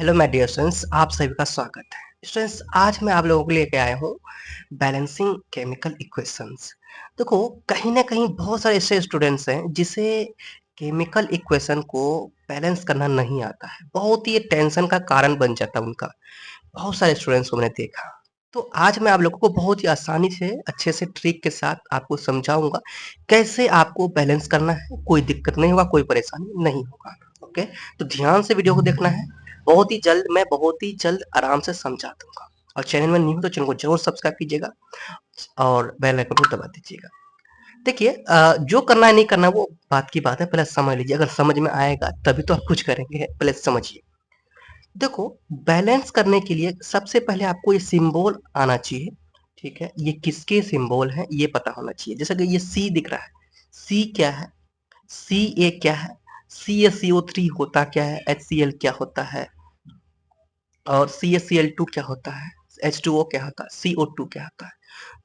Hello my dear students, आप सभी का स्वागत है। स्टूडेंट्स, आज मैं आप लोगों के लिए लेके आया हूँ बैलेंसिंग केमिकल इक्वेशंस। देखो, कहीं ना कहीं बहुत सारे ऐसे स्टूडेंट्स हैं जिसे केमिकल इक्वेशन को बैलेंस करना नहीं आता है। बहुत ही ये टेंशन का कारण बन जाता है उनका। बहुत सारे स्टूडेंट्स को मैंने देखा। तो आज मैं आप लोगों को बहुत ही आसानी से अच्छे से ट्रिक के साथ आपको समझाऊंगा कैसे आपको बैलेंस करना है। कोई दिक्कत नहीं होगा, कोई परेशानी नहीं होगा। ओके, तो ध्यान से वीडियो को देखना है। बहुत ही जल्द आराम से समझा दूंगा। और चैनल में न्यू हो तो चैनल को जरूर सब्सक्राइब कीजिएगा और बेल आइकन को दबा दीजिएगा। देखिए, जो करना है नहीं करना वो बात की बात है, पहले समझ लीजिए। अगर समझ में आएगा तभी तो आप कुछ करेंगे, पहले समझिए। देखो, बैलेंस करने के लिए सबसे पहले आपको ये सिंबल आना चाहिए। ठीक है, ये किसके सिंबल है ये पता होना चाहिए। जैसे कि ये सी दिख रहा है, सी क्या है, सी ए क्या है, सी ए सी ओ थ्री होता क्या है, एच सी एल क्या होता है, और C S C L two क्या होता है, एच टू ओ क्या होता है, सी ओ टू क्या होता है।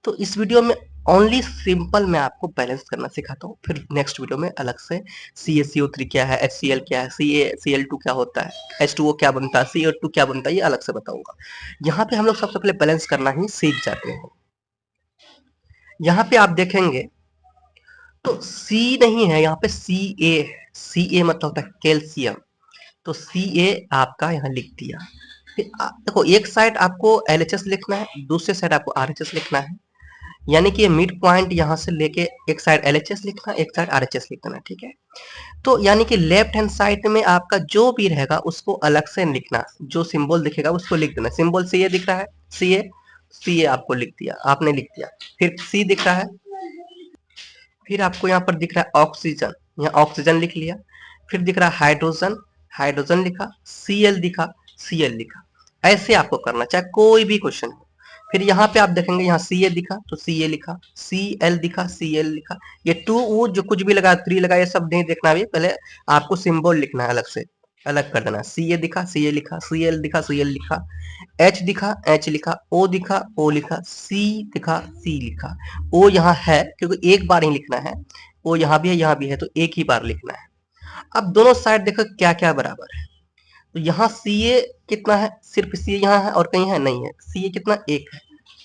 तो इस वीडियो में ओनली सिंपल मैं आपको बैलेंस करना सिखाता हूँ। फिर नेक्स्ट वीडियो में अलग से सी एस सी ओ थ्री क्या है, एच सी एल क्या है, सी ए सी एल टू क्या होता है, एच टू ओ क्या बनता है, सी ओ टू क्या बनता है, ये अलग से बताऊंगा। यहाँ पे हम लोग सबसे पहले बैलेंस करना ही सीख जाते हैं। यहाँ पे आप देखेंगे तो सी नहीं है, यहाँ पे सी ए है। सी ए मतलब होता है कैल्शियम। तो सी ए आपका यहाँ लिख दिया। फिर देखो, एक साइड आपको एल एच एस लिखना है, दूसरे साइड आपको आर एच एस लिखना है। यानी कि मिड पॉइंट यहाँ से लेके एक साइड एल एच एस लिखना, एक साइड आर एच एस लिखना। ठीक है, तो यानी कि लेफ्ट हैंड साइड में आपका जो भी रहेगा उसको अलग से लिखना। जो सिंबल दिखेगा उसको लिख देना। सिंबल सी ए दिख रहा है, सी ए आपको लिख दिया, आपने लिख दिया। फिर सी दिख रहा है, फिर आपको यहाँ पर दिख रहा है ऑक्सीजन, यहाँ ऑक्सीजन लिख लिया। फिर दिख रहा है हाइड्रोजन, हाइड्रोजन लिखा। सी एल दिखा, सी एल लिखा। ऐसे आपको करना, चाहे कोई भी क्वेश्चन हो। फिर यहाँ पे आप देखेंगे, यहाँ सी ए दिखा तो सी ए लिखा, सी एल दिखा, सी एल लिखा। ये टू वो जो कुछ भी लगा, थ्री लगा, ये सब नहीं देखना। भी पहले आपको सिंबल लिखना है अलग से, अलग कर देना। सी ए दिखा, सी ए लिखा, सी एल दिखा, सी एल लिखा, एच दिखा, एच लिखा, ओ दिखा, ओ लिखा, सी दिखा, सी लिखा। ओ यहाँ है क्योंकि एक बार ही लिखना है। ओ यहाँ भी है, यहाँ भी है, तो एक ही बार लिखना है। अब दोनों साइड देखो क्या क्या बराबर है। तो यहाँ सी ए कितना है, सिर्फ सी ए यहाँ है और कहीं है नहीं है। सी ए कितना, एक है।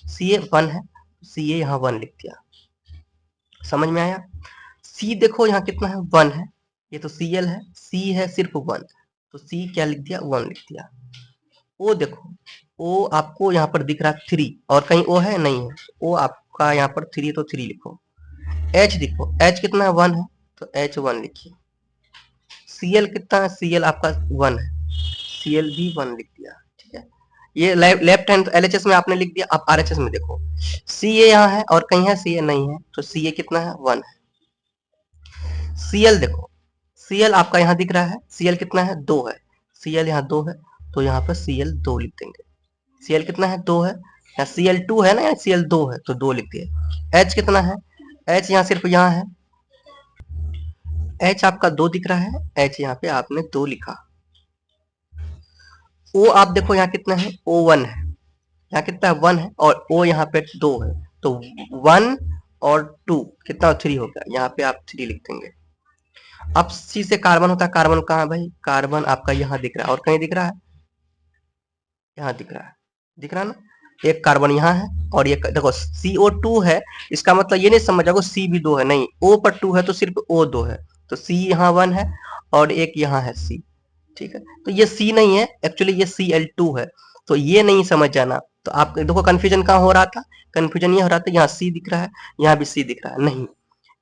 सी ए वन है, सी ए यहाँ वन लिख दिया। समझ में आया। सी देखो यहाँ कितना है, वन है। ये तो सी एल है, सी है सिर्फ वन, तो सी क्या लिख दिया, वन लिख दिया। ओ देखो, ओ आपको यहाँ पर दिख रहा है थ्री, और कहीं ओ है नहीं है। ओ आपका यहाँ पर थ्री, तो थ्री लिखो। एच देखो, एच कितना है, वन है, तो एच वन लिखिए। सी एल कितना है, सी एल आपका वन है, सी एल भी वन लिख दिया। ठीक है, ये left hand L H S में आपने लिख दिया। अब आर एच एस में देखो, सी ए यहाँ है और कहीं है, सी ए नहीं है, तो सी ए कितना है, वन है। सी एल देखो, सी एल आपका यहाँ दिख रहा है, सी एल कितना है, दो है। सी एल यहाँ दो है, तो यहाँ पर सी एल दो लिख देंगे। सी एल कितना है, दो है। यहाँ सी एल टू है ना, सी एल दो है, तो दो लिख दिए। एच कितना है, एच यहाँ सिर्फ यहाँ है, एच आपका दो दिख रहा है, एच यहाँ पे आपने दो लिखा। ओ आप देखो यहाँ कितना है, ओ वन है। यहाँ कितना है, वन है, और ओ यहाँ पे दो है, तो वन और टू कितना, थ्री हो गया। यहाँ पे आप थ्री लिख देंगे। अब सी से कार्बन होता है, कार्बन कहाँ है भाई, कार्बन आपका यहाँ दिख रहा है और कहीं दिख रहा है, यहाँ दिख रहा है, दिख रहा है ना। एक कार्बन यहाँ है और ये देखो CO2 है। इसका मतलब ये नहीं समझ जाओ सी भी दो है, नहीं। O पर टू है तो सिर्फ O दो है, तो C यहाँ वन है और एक यहाँ है C। ठीक है, तो ये C नहीं है, एक्चुअली ये Cl2 है। तो ये नहीं समझ जाना। तो आप देखो कंफ्यूजन कहाँ हो रहा था, कंफ्यूजन ये हो रहा था, यहाँ C दिख रहा है, यहाँ भी C दिख रहा है। नहीं,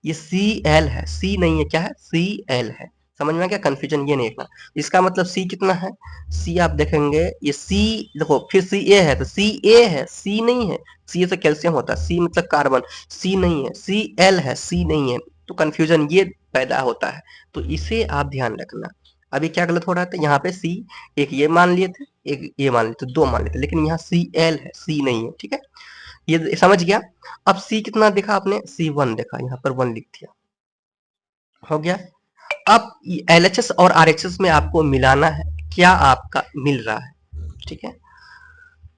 ये Cl है, C नहीं है, क्या है, Cl है। समझ में आ गया, कंफ्यूजन ये नहीं देखना। इसका मतलब C कितना है, C आप देखेंगे, ये C देखो, फिर Ca है तो Ca है, C नहीं है। C से कैल्शियम होता है, C मतलब कार्बन, C नहीं है। Cl है, C नहीं है। तो कंफ्यूजन ये पैदा होता है, तो इसे आप ध्यान रखना। अभी क्या गलत हो रहा था, यहाँ पे C एक ये मान लिए थे, एक ये मान लिए थे, दो मान लिए थे, लेकिन यहाँ Cl है, C नहीं है। ठीक है, ये समझ गया। अब C कितना देखा आपने, C1 देखा, यहाँ पर वन लिख दिया, हो गया। अब LHS और RHS में आपको मिलाना है, क्या आपका मिल रहा है। ठीक है,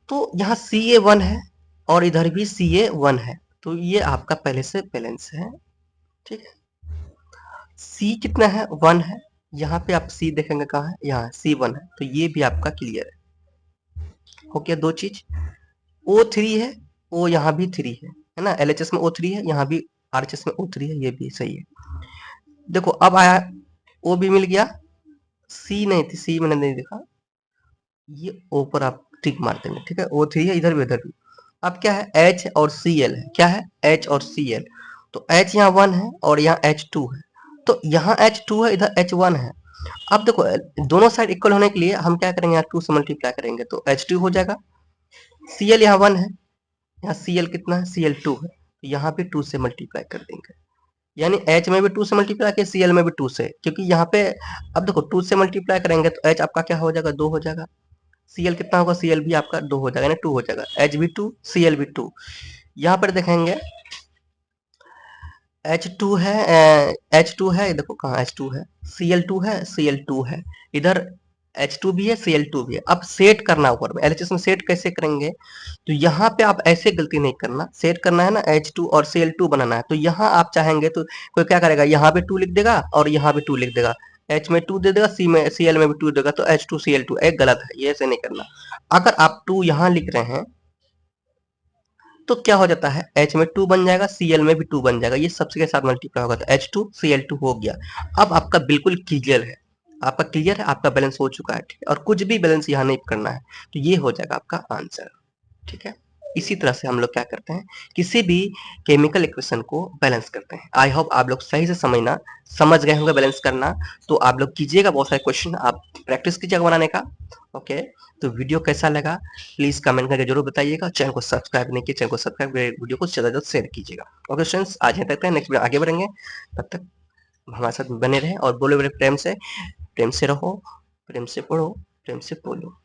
तो यहाँ Ca1 है और इधर भी Ca1 है, तो ये आपका पहले से बैलेंस है। ठीक है, C कितना है, वन है, यहाँ पे आप सी देखेंगे कहाँ है, यहाँ C1 है, तो ये भी आपका क्लियर है। हो गया 2 चीज। O3 है, O यहाँ भी 3 है ना, LHS में O3 है, यहाँ भी RHS में O3 है, ये भी सही है। देखो अब आया, O भी मिल गया, C नहीं थी, C मैंने नहीं देखा, ये O पर आप टिक मार देंगे, ठीक है। O3 है, इधर भी उधर भी। अब क्या है, H और Cl है, क्या है, H और Cl। तो H यहाँ 1 है और यहाँ H2 है, तो यहाँ H2 है, इधर H1 है। अब देखो दोनों साइड इक्वल होने के लिए हम क्या करेंगे, यहाँ 2 से मल्टीप्लाई करेंगे तो H2 हो जाएगा। Cl यहाँ 1 है, यहाँ Cl कितना है, Cl2 है, तो यहाँ भी 2 से मल्टीप्लाई कर देंगे, यानी H में भी 2 से मल्टीप्लाई किया, Cl में भी 2 से, क्योंकि यहाँ पे अब देखो 2 से मल्टीप्लाई करेंगे तो H आपका क्या हो जाएगा, 2 हो जाएगा। Cl कितना होगा, Cl भी आपका 2 हो जाएगा, यानी 2 हो जाएगा, H भी 2, Cl भी 2। यहाँ पर देखेंगे H2 है, H2 है, देखो कहाँ H2 है, Cl2 है, Cl2 है, इधर H2 भी है, Cl2 भी है। अब सेट करना ऊपर में, LHS में सेट कैसे करेंगे, तो यहाँ पे आप ऐसे गलती नहीं करना, सेट करना है ना, H2 और Cl2 बनाना है, तो यहाँ आप चाहेंगे तो कोई क्या करेगा, यहाँ पे 2 लिख देगा और यहाँ पे 2 लिख देगा, H में 2 दे देगा, Cl में भी 2 देगा, तो H2 Cl2 एक गलत है, ये ऐसे नहीं करना। अगर आप 2 यहाँ लिख रहे हैं तो क्या हो जाता है, H में 2 बन जाएगा, Cl में भी 2 बन जाएगा, ये सबसे के साथ मल्टीप्लाई होगा, तो H2 Cl2 हो गया। अब आपका बिल्कुल क्लियर है, आपका क्लियर है, आपका बैलेंस हो चुका है, ठीक है, और कुछ भी बैलेंस यहाँ नहीं करना है, तो ये हो जाएगा आपका आंसर, ठीक है। इसी तरह से हम लोग क्या करते हैं, किसी भी केमिकल इक्वेशन को बैलेंस करते हैं। आई होप आप लोग सही से समझ गए होंगे बैलेंस करना, तो आप लोग कीजिएगा, बहुत सारे क्वेश्चन आप प्रैक्टिस कीजिएगा बनाने का। ओके, तो वीडियो कैसा लगा प्लीज कमेंट करके जरूर बताइएगा। चैनल को सब्सक्राइब नहीं किया, चैनल को सब्सक्राइब करके वीडियो को ज्यादा से शेयर कीजिएगा। ओके फ्रेंड्स, आज यहाँ तक है, नेक्स्ट वीडियो आगे बढ़ेंगे, तब तक हमारे साथ बने रहे और बोले बोले प्रेम से रहो, प्रेम से पढ़ो, प्रेम से बोलो।